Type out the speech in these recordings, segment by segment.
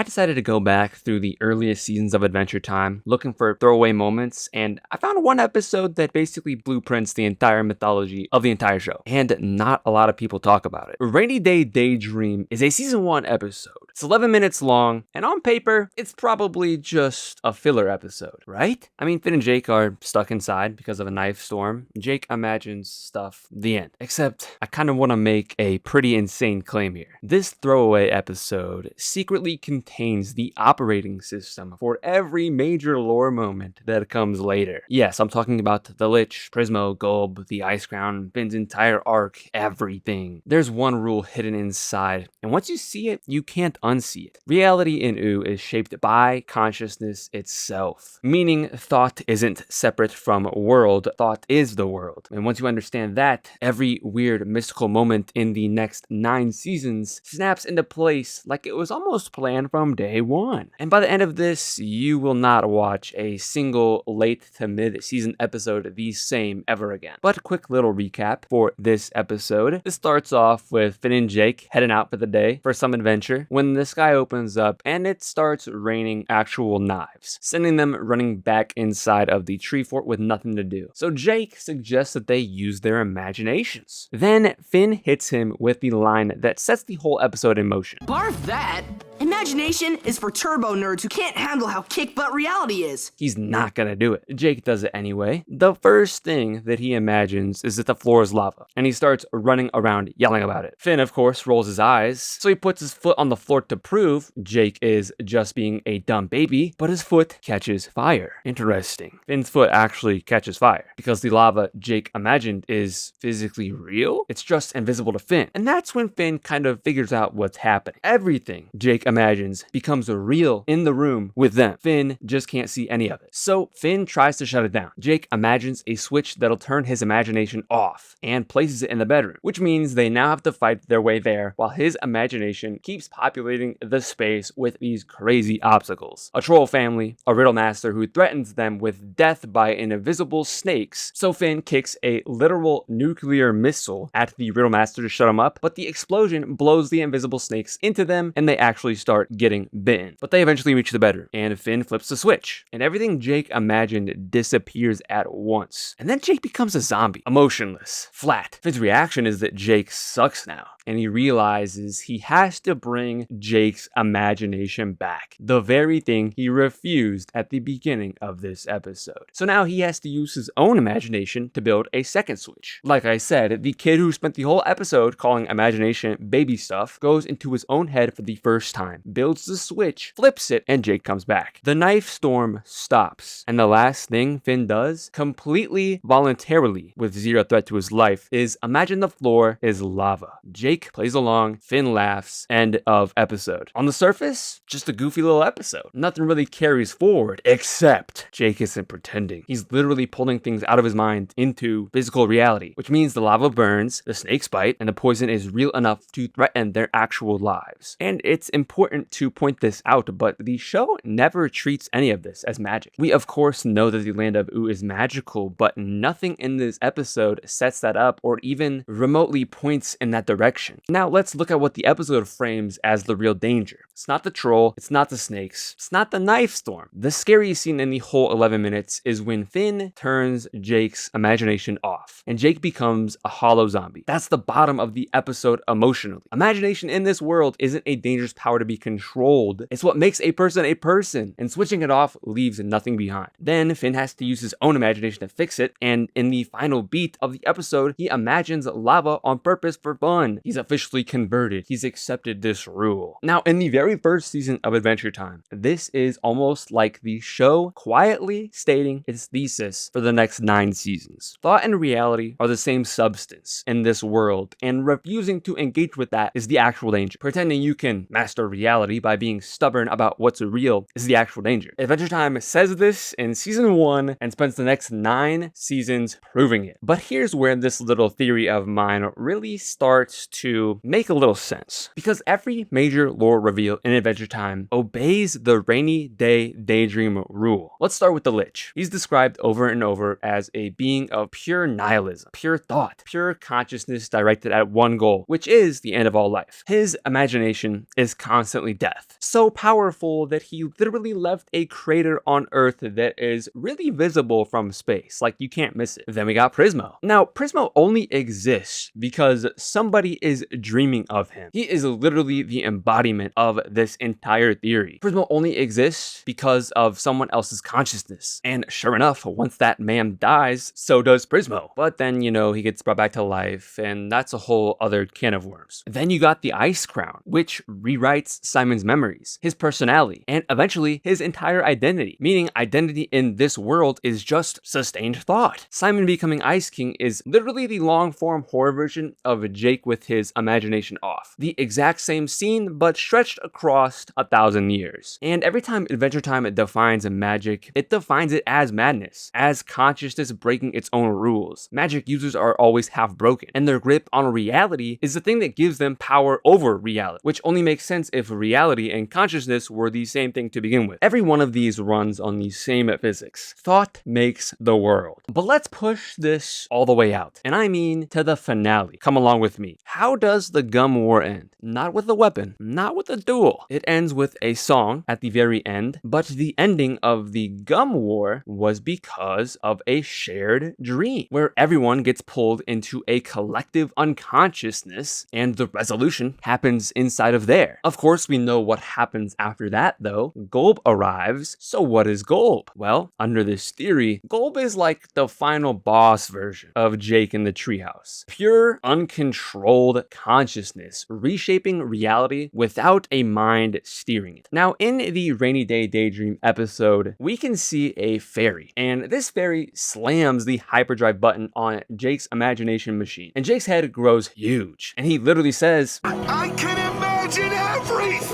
I decided to go back through the earliest seasons of Adventure Time, looking for throwaway moments, and I found one episode that basically blueprints the entire mythology of the entire show, and not a lot of people talk about it. Rainy Day Daydream is a season 1 episode. It's 11 minutes long, and on paper, it's probably just a filler episode, right? I mean, Finn and Jake are stuck inside because of a knife storm. Jake imagines stuff, the end. Except, I kind of want to make a pretty insane claim here. This throwaway episode secretly contains the operating system for every major lore moment that comes later. Yes, I'm talking about the Lich, Prismo, Gulb, the Ice Crown, Finn's entire arc, everything. There's one rule hidden inside, and once you see it, you can't unsee it. Reality in OO is shaped by consciousness itself, meaning thought isn't separate from world, thought is the world. And once you understand that, every weird mystical moment in the next 9 seasons snaps into place like it was almost planned from day one. And by the end of this, you will not watch a single late to mid-season episode the same ever again. But quick little recap for this episode. This starts off with Finn and Jake heading out for the day for some adventure when the sky opens up and it starts raining actual knives, sending them running back inside of the tree fort with nothing to do. So Jake suggests that they use their imaginations. Then Finn hits him with the line that sets the whole episode in motion. Barf that! Imagination is for turbo nerds who can't handle how kick-butt reality is. He's not gonna do it. Jake does it anyway. The first thing that he imagines is that the floor is lava, and he starts running around yelling about it. Finn, of course, rolls his eyes, so he puts his foot on the floor to prove Jake is just being a dumb baby, but his foot catches fire. Interesting. Finn's foot actually catches fire, because the lava Jake imagined is physically real. It's just invisible to Finn. And that's when Finn kind of figures out what's happening. Everything Jake imagines becomes real in the room with them. Finn just can't see any of it. So Finn tries to shut it down. Jake imagines a switch that'll turn his imagination off and places it in the bedroom, which means they now have to fight their way there while his imagination keeps populating the space with these crazy obstacles. A troll family, a riddle master who threatens them with death by invisible snakes. So Finn kicks a literal nuclear missile at the riddle master to shut him up, but the explosion blows the invisible snakes into them and they actually start getting bitten. But they eventually reach the bedroom, and Finn flips the switch, and everything Jake imagined disappears at once. And then Jake becomes a zombie, emotionless, flat. Finn's reaction is that Jake sucks now, and he realizes he has to bring Jake's imagination back, the very thing he refused at the beginning of this episode. So now he has to use his own imagination to build a second switch. Like I said, the kid who spent the whole episode calling imagination baby stuff goes into his own head for the first time, builds the switch, flips it, and Jake comes back. The knife storm stops, and the last thing Finn does, completely voluntarily with zero threat to his life, is imagine the floor is lava. Jake plays along, Finn laughs, end of episode. On the surface, just a goofy little episode. Nothing really carries forward, except Jake isn't pretending. He's literally pulling things out of his mind into physical reality, which means the lava burns, the snakes bite, and the poison is real enough to threaten their actual lives. And it's important to point this out, but the show never treats any of this as magic. We of course know that the land of OO is magical, but nothing in this episode sets that up or even remotely points in that direction. Now let's look at what the episode frames as the real danger. It's not the troll, it's not the snakes, it's not the knife storm. The scariest scene in the whole 11 minutes is when Finn turns Jake's imagination off, and Jake becomes a hollow zombie. That's the bottom of the episode emotionally. Imagination in this world isn't a dangerous power to be controlled. It's what makes a person, and switching it off leaves nothing behind. Then Finn has to use his own imagination to fix it, and in the final beat of the episode, he imagines lava on purpose for fun. He's officially converted. He's accepted this rule. Now, in the very first season of Adventure Time, this is almost like the show quietly stating its thesis for the next 9 seasons. Thought and reality are the same substance in this world, and refusing to engage with that is the actual danger. Pretending you can master reality by being stubborn about what's real is the actual danger. Adventure Time says this in season 1 and spends the next 9 seasons proving it. But here's where this little theory of mine really starts to make a little sense, because every major lore reveal in Adventure Time obeys the rainy day daydream rule. Let's start with the Lich. He's described over and over as a being of pure nihilism, pure thought, pure consciousness directed at one goal, which is the end of all life. His imagination is constantly death, so powerful that he literally left a crater on Earth that is really visible from space, like you can't miss it. Then we got Prismo. Now, Prismo only exists because somebody is dreaming of him. He is literally the embodiment of this entire theory. Prismo only exists because of someone else's consciousness. And sure enough, once that man dies, so does Prismo. But then, he gets brought back to life, and that's a whole other can of worms. Then you got the Ice Crown, which rewrites Simon's memories, his personality, and eventually his entire identity, meaning identity in this world is just sustained thought. Simon becoming Ice King is literally the long-form horror version of Jake with his imagination off. The exact same scene, but stretched across 1,000 years. And every time Adventure Time defines magic, it defines it as madness, as consciousness breaking its own rules. Magic users are always half broken, and their grip on reality is the thing that gives them power over reality, which only makes sense if reality and consciousness were the same thing to begin with. Every one of these runs on the same physics. Thought makes the world. But let's push this all the way out, and I mean to the finale. Come along with me. How does the Gum War end? Not with a weapon, not with a duel. It ends with a song at the very end, but the ending of the Gum War was because of a shared dream, where everyone gets pulled into a collective unconsciousness, and the resolution happens inside of there. Of course, we know what happens after that, though. Golb arrives. So what is Golb? Well, under this theory, Golb is like the final boss version of Jake in the treehouse. Pure, uncontrolled consciousness, reshaping reality without a mind steering it. Now, in the Rainy Day Daydream episode, we can see a fairy, and this fairy slams the hyperdrive button on Jake's imagination machine, and Jake's head grows huge, and he literally says, I can imagine everything!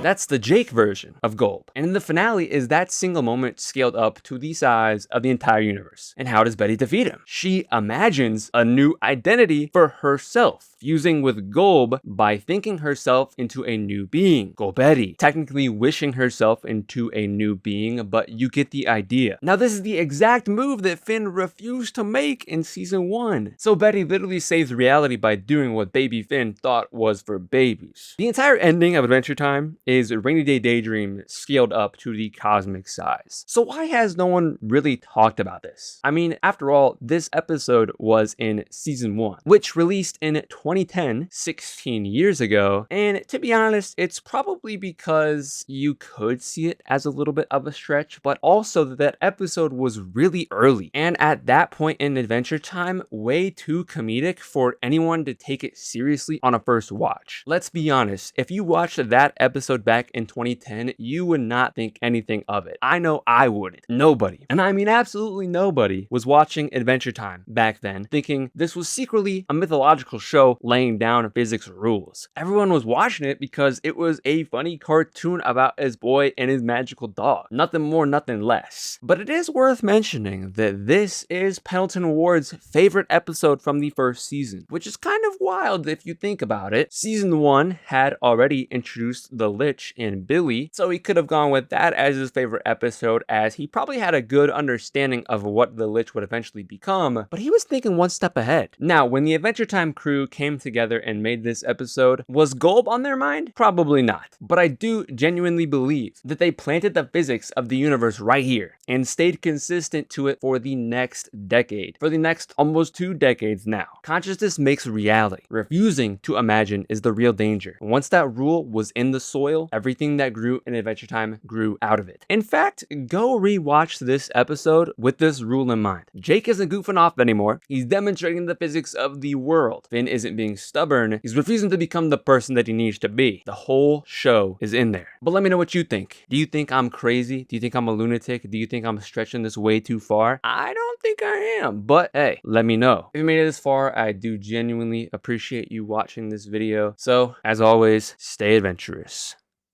That's the Jake version of Golb. And in the finale is that single moment scaled up to the size of the entire universe. And how does Betty defeat him? She imagines a new identity for herself, fusing with Golb by thinking herself into a new being, Golbetti, technically wishing herself into a new being, but you get the idea. Now, this is the exact move that Finn refused to make in season 1. So Betty literally saves reality by doing what baby Finn thought was for babies. The entire ending of Adventure Time is Rainy Day Daydream scaled up to the cosmic size. So why has no one really talked about this? I mean, after all, this episode was in season 1, which released in 2010, 16 years ago, and to be honest, it's probably because you could see it as a little bit of a stretch, but also that episode was really early, and at that point in Adventure Time, way too comedic for anyone to take it seriously on a first watch. Let's be honest, if you watched that episode back in 2010, you would not think anything of it. I know I wouldn't. Nobody, and I mean absolutely nobody, was watching Adventure Time back then thinking this was secretly a mythological show laying down physics rules. Everyone was watching it because it was a funny cartoon about his boy and his magical dog. Nothing more, nothing less. But it is worth mentioning that this is Pendleton Ward's favorite episode from the first season, which is kind of wild if you think about it. Season 1 had already introduced the Lich in Billy, so he could have gone with that as his favorite episode, as he probably had a good understanding of what the Lich would eventually become, but he was thinking one step ahead. Now, when the Adventure Time crew came together and made this episode, was Golb on their mind? Probably not, but I do genuinely believe that they planted the physics of the universe right here and stayed consistent to it for the next decade, for the next almost 2 decades now. Consciousness makes reality. Refusing to imagine is the real danger. Once that rule was in the soil, everything that grew in Adventure Time grew out of it. In fact, go rewatch this episode with this rule in mind. Jake isn't goofing off anymore. He's demonstrating the physics of the world. Finn isn't being stubborn. He's refusing to become the person that he needs to be. The whole show is in there. But let me know what you think. Do you think I'm crazy? Do you think I'm a lunatic? Do you think I'm stretching this way too far? I don't think I am, but hey, let me know. If you made it this far, I do genuinely appreciate you watching this video. So, as always, stay adventurous.